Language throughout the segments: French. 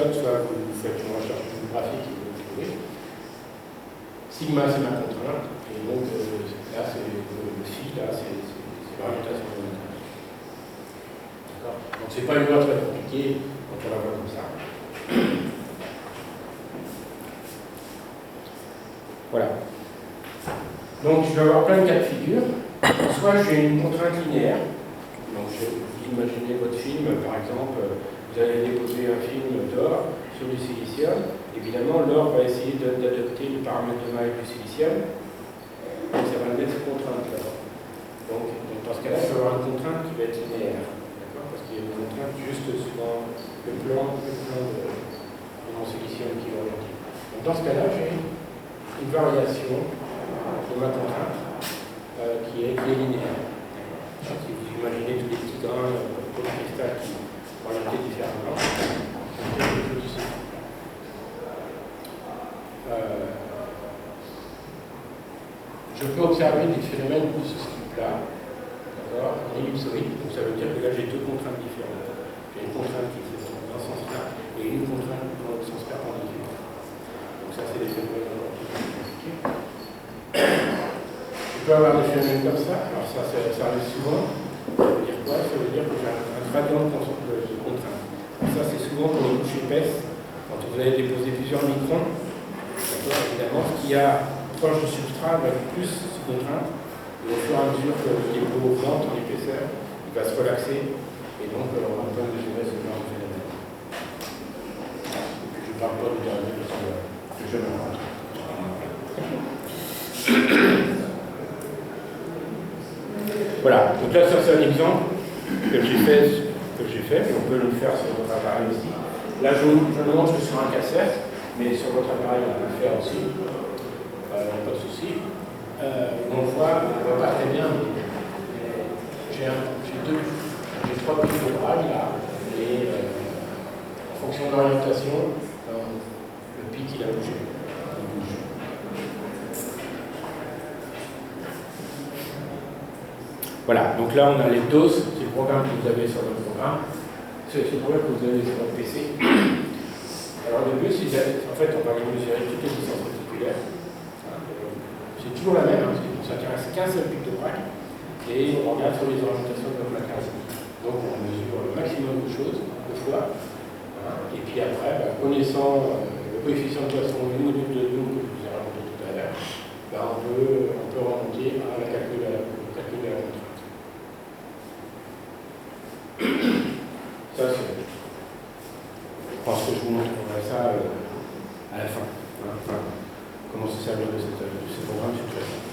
snapshot, soit vous faites une recherche graphique et vous le trouvez. Sigma, c'est ma contrainte, et donc là, c'est le phi, là, c'est l'orientation de mon contrainte. D'accord? Donc, c'est pas une loi très compliquée quand on la voit comme ça. Voilà. Donc, je vais avoir plein de cas de figure. Soit j'ai une contrainte linéaire. Donc, vous imaginez votre film, par exemple, vous allez déposer un film d'or sur du silicium. Évidemment, l'or va essayer d'adopter le paramètre de Maille du silicium. Donc, ça va le mettre sous contrainte là. Donc, dans ce cas-là, je vais avoir une contrainte qui va être linéaire. D'accord? Parce qu'il y a une contrainte juste sur le plan de mon silicium qui est orienté. Donc, dans ce cas-là, j'ai une variation de ma contrainte qui est linéaire. Si vous imaginez tous les petits grains de cristal qui sont orientés différemment, c'est quelque chose ici. Je peux observer des phénomènes de ce type-là, d'accord, en ellipsoïde, donc ça veut dire que là j'ai deux contraintes différentes. J'ai une contrainte qui est dans ce sens-là et une contrainte dans le sens perpendiculaire. Donc ça c'est des phénomènes compliqués. Je peux avoir des phénomènes comme ça, alors ça arrive souvent. Ça veut dire quoi? Ça veut dire que j'ai un gradient de contrainte. Ça c'est souvent pour les couches épaisses, quand vous allez déposer plusieurs microns. Évidemment, ce qui a proche du substrat va être plus sous contrainte, et au fur et à mesure que le dépôt augmente en épaisseur, il va se relaxer, et donc on peut mesurer ce genre de phénomène. Je ne parle pas du dernier parce que je me rends. Voilà, donc là ça c'est un exemple que j'ai fait, mais on peut le faire sur votre appareil aussi. Là je vous montre sur un cassette, mais sur votre appareil on peut le faire aussi. Pas de souci. On voit pas très bien, mais j'ai trois pics de drague là, et en fonction de l'orientation, le pic il a bougé. Voilà, donc là on a les doses, c'est le programme que vous avez sur votre programme, c'est le programme que vous avez sur votre PC. Alors le but, c'est en fait on va les mesurer toutes les distances réticulaires. C'est toujours la même, hein, parce qu'on s'intéresse qu'à un seul pic de Bragg, et on regarde sur les orientations de notre maquette. Donc on mesure le maximum de choses, de fois, hein, et puis après, connaissant le coefficient de Poisson, le module de Young que je vous ai raconté tout à l'heure, on peut remonter à la calcul de la contrainte. Ça, c'est. Je pense que je vous montrerai ça à la fin. Hein, comment se servir de ce programme, c'est très simple.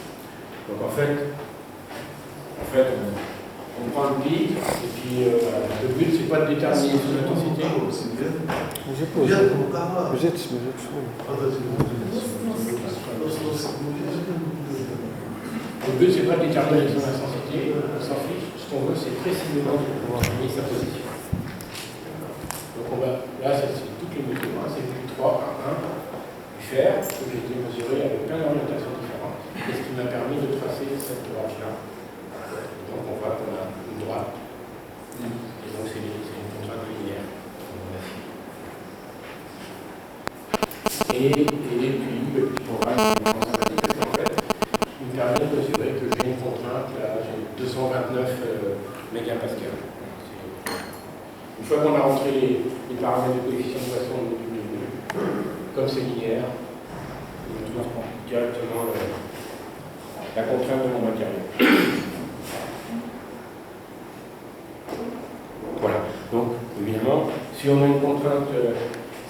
Donc en fait, on prend le pic, et puis le but, c'est pas de déterminer son intensité. Le but, c'est pas de déterminer son intensité, on s'en fiche. Ce qu'on veut, c'est précisément de déterminer sa position. Donc là, c'est toutes les mesures, hein, c'est plus 3 à 1. Faire, que j'ai été mesuré avec plein d'orientations différentes, et ce qui m'a permis de tracer cette droite-là. Donc on voit qu'on a une droite, et donc c'est une contrainte linéaire. Et puis le petit programme en fait, qui me permet de mesurer que j'ai une contrainte, là j'ai 229 mégapascales. Une fois qu'on a rentré les paramètres de coefficient de Poisson au module de Young, comme c'est linéaire, on trouve directement la contrainte de mon matériau. Voilà. Donc, évidemment, si on a une contrainte,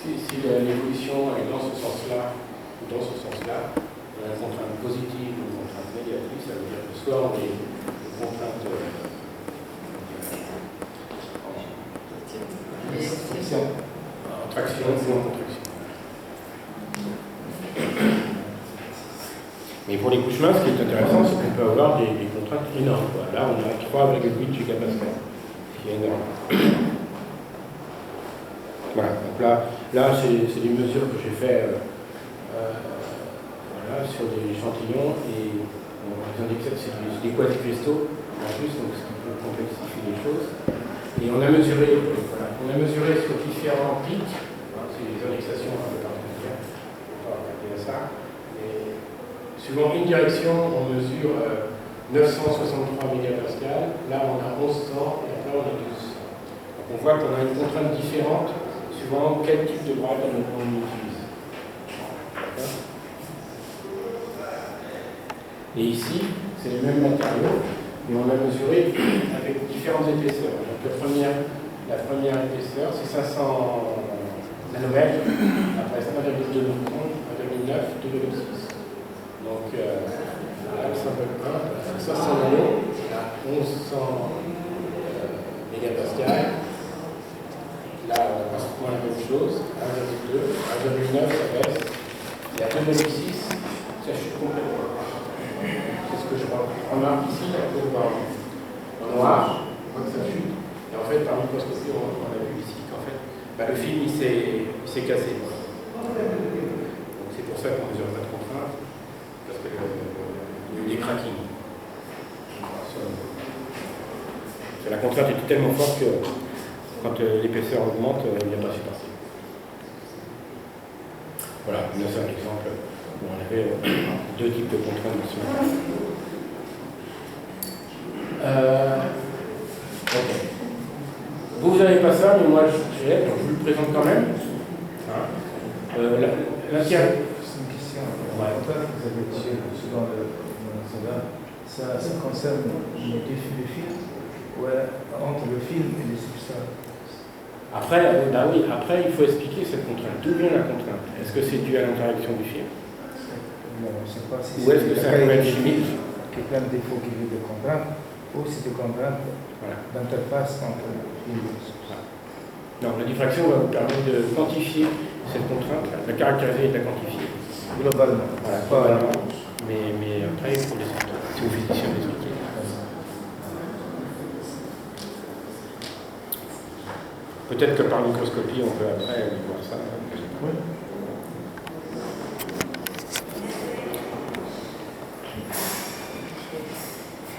si l'évolution est dans ce sens-là, ou dans ce sens-là, on a une contrainte positive ou une contrainte négative, ça veut dire que soit on est une contrainte en traction ou en contraction. Mais pour les couches minces, ce qui est intéressant, c'est qu'on peut avoir des contraintes énormes. Quoi. Là, on a 3,8 gigapascal, ce qui est énorme. Voilà, donc là c'est des mesures que j'ai fait voilà, sur des échantillons, et ils ont dit que c'est des quasi-cristaux, en plus, donc ce qui peut complexifier les choses. Et on a mesuré sur différents pics, hein, Suivant une direction, on mesure 963 mégapascales, là on a 1100 et après on a 1200. Donc on voit qu'on a une contrainte différente suivant quel type de braque on utilise. Et ici, c'est les mêmes matériaux, mais on a mesuré avec différentes épaisseurs. Donc la première épaisseur, c'est 500 nanomètres, après 1,2 microns, 1,9, 2,6. Donc là, c'est un peu 500 nano, 1100 mégapascales. Là, on a pratiquement la même chose, 1,2, 1,9, ça baisse. Et à 2,6, ça chute complètement. C'est ce que je remarque ici, la courbe en noir, on voit que ça chute. Et en fait, par microscopie, on a vu ici qu'en fait, le film il s'est cassé. Donc c'est pour ça qu'on ne mesure pas de contrainte, parce qu'il y a eu des craquings. La contrainte est tellement forte que quand l'épaisseur augmente, il n'y a pas supporté. Voilà, c'est un exemple où on avait deux types de contraintes maximales. Ok. Vous n'avez pas ça, mais moi je l'ai, donc je vous le présente quand même. C'est une question. Ouais. Vous avez dit souvent ça concerne le film ou entre le film et les substances. Après, oui, après il faut expliquer cette contrainte. D'où vient la contrainte? Est-ce que c'est dû à l'interaction du film? Non, je ne sais pas si ou est-ce que c'est un problème chimique qui est plein de défauts qui vient de contrainte, ou c'est des contraintes d'interface entre le film et les substances. Non, la diffraction va vous permettre de quantifier cette contrainte, la caractériser et de la quantifier. Globalement. Voilà, globalement. Mais après, il faut l'expliquer. C'est aux physiciens d'expliquer. Peut-être que par microscopie, on peut après voir ça. Oui.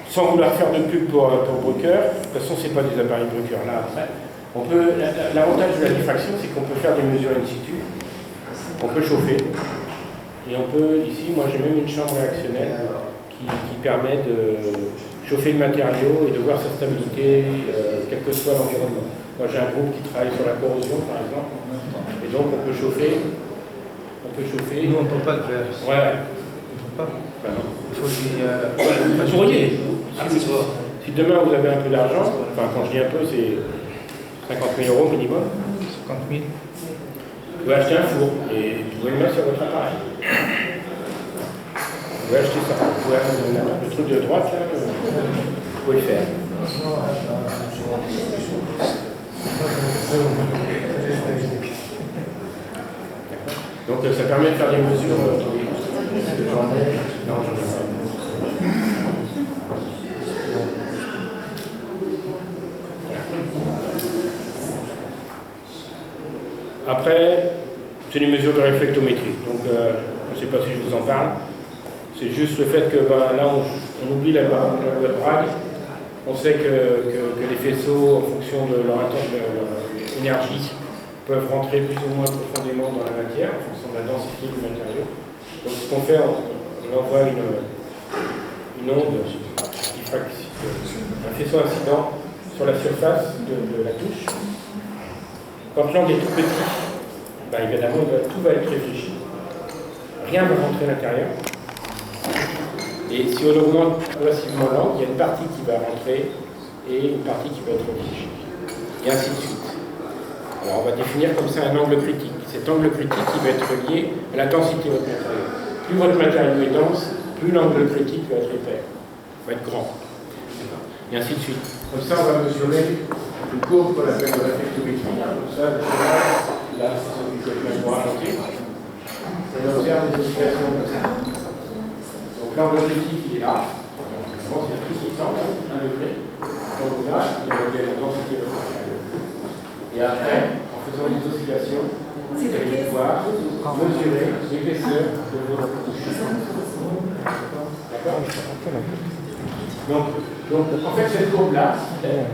Sans vouloir faire de pub pour Bruker, de toute façon, ce n'est pas des appareils Bruker. Là, après, l'avantage de la diffraction, c'est qu'on peut faire des mesures in situ, on peut chauffer, et on peut, ici, moi j'ai même une chambre réactionnelle qui permet de chauffer le matériau et de voir sa stabilité, quel que soit l'environnement. Moi j'ai un groupe qui travaille sur la corrosion, par exemple, et donc on peut chauffer. Nous on ne peut pas le faire. Ouais. On ne peut pas. Ben non. Il faut qu'il vous pourriez. Si demain vous avez un peu d'argent, enfin quand je dis un peu, c'est 50 000 € minimum. 50 000. Vous pouvez acheter un four et vous pouvez le mettre sur votre appareil. Vous pouvez acheter ça. Vous pouvez acheter le truc de droite, là, vous pouvez le faire. Donc ça permet de faire des mesures. Non, je ne sais pas. Après, c'est une mesure de réflectométrie. Donc, je ne sais pas si je vous en parle. C'est juste le fait que là, on oublie la brague. On sait que les faisceaux, en fonction de leur énergie, peuvent rentrer plus ou moins profondément dans la matière, en fonction de la densité du matériau. Donc, ce qu'on fait, on envoie une onde, un faisceau incident sur la surface de la touche. Quand l'angle est tout petit, évidemment, tout va être réfléchi. Rien ne va rentrer à l'intérieur. Et si on augmente progressivement l'angle, il y a une partie qui va rentrer et une partie qui va être réfléchie. Et ainsi de suite. Alors on va définir comme ça un angle critique. Cet angle critique il va être lié à la densité de votre matériau. Plus votre matériau est dense, plus l'angle critique va être épais, va être grand. Et ainsi de suite. Comme ça, on va mesurer une courbe qu'on appelle de réflectométrie. Comme ça, là, c'est celui que je viens de vous raconter. Et on observe des oscillations comme ça. Donc l'angle critique, il est là. C'est un truc qui semble, 1 degré. Donc là, il y a la densité de votre matériau. Et après, en faisant des oscillations, vous allez pouvoir mesurer l'épaisseur de votre couche. D'accord? Donc, en fait, cette courbe-là, elle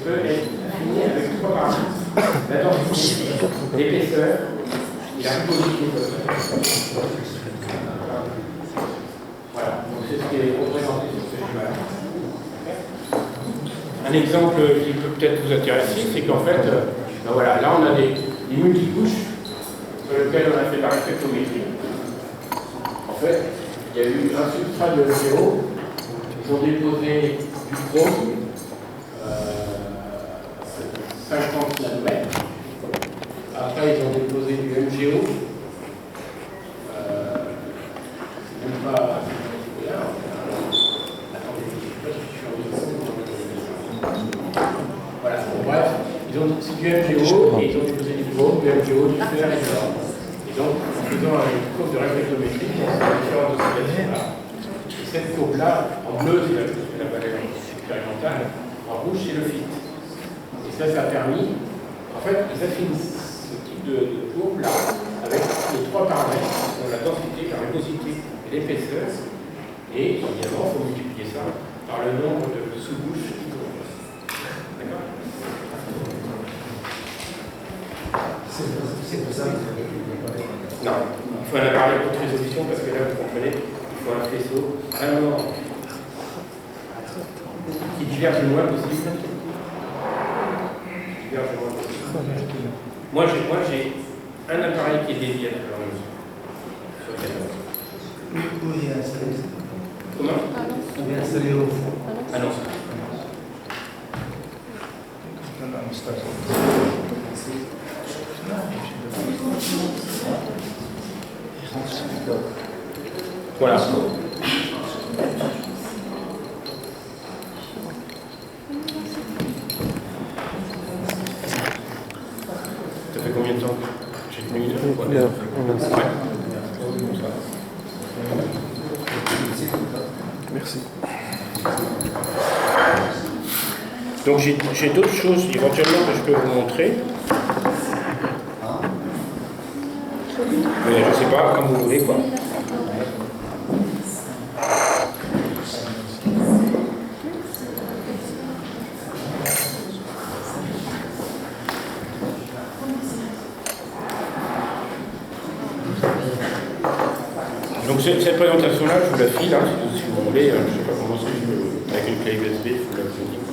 peut être finie avec 3 paramètres. La densité, l'épaisseur et la rugosité de votre matériau. c'est ce qui est représenté sur ce schéma. Un exemple qui peut peut-être vous intéresser, c'est qu'en fait, ben voilà, là on a des multicouches sur lesquelles on a fait de la réflectométrie. En fait, il y a eu un substrat de LGO, ils ont déposé du chrome, 50 nanomètres. Après, ils ont déposé du MgO, même pas. Voilà, bon, bref, ils ont du MgO et ils ont déposé du chrome, du MgO, du fer et de l'or. Et donc, en faisant une courbe de réflectométrie, on a différentes oscillations-là. Et cette courbe-là, en bleu, c'est la valeur expérimentale, en rouge, c'est le fit. Et ça a permis, en fait, ils affinent ce type de courbe-là avec les trois paramètres qui sont la densité, la rugosité et l'épaisseur. Et évidemment, il faut multiplier ça par le nombre de sous-bouches qui correspondent. D'accord? C'est pour ça que vous avez préparé. Non, il faut un appareil à haute résolution parce que là, vous comprenez, il faut un faisceau vraiment qui diverge le moins possible. Moi, j'ai un appareil qui est dédié à la permanence. Où il est installé? Comment? Il est installé au fond. Ah non. Voilà. Ça fait combien de temps? J'ai 1 minute. Ouais. Merci. Donc j'ai d'autres choses éventuellement que je peux vous montrer. Mais je ne sais pas, comme vous voulez quoi. Donc cette présentation-là, je vous la file, hein, si vous voulez, je ne sais pas comment c'est, avec une clé USB, je vous la file.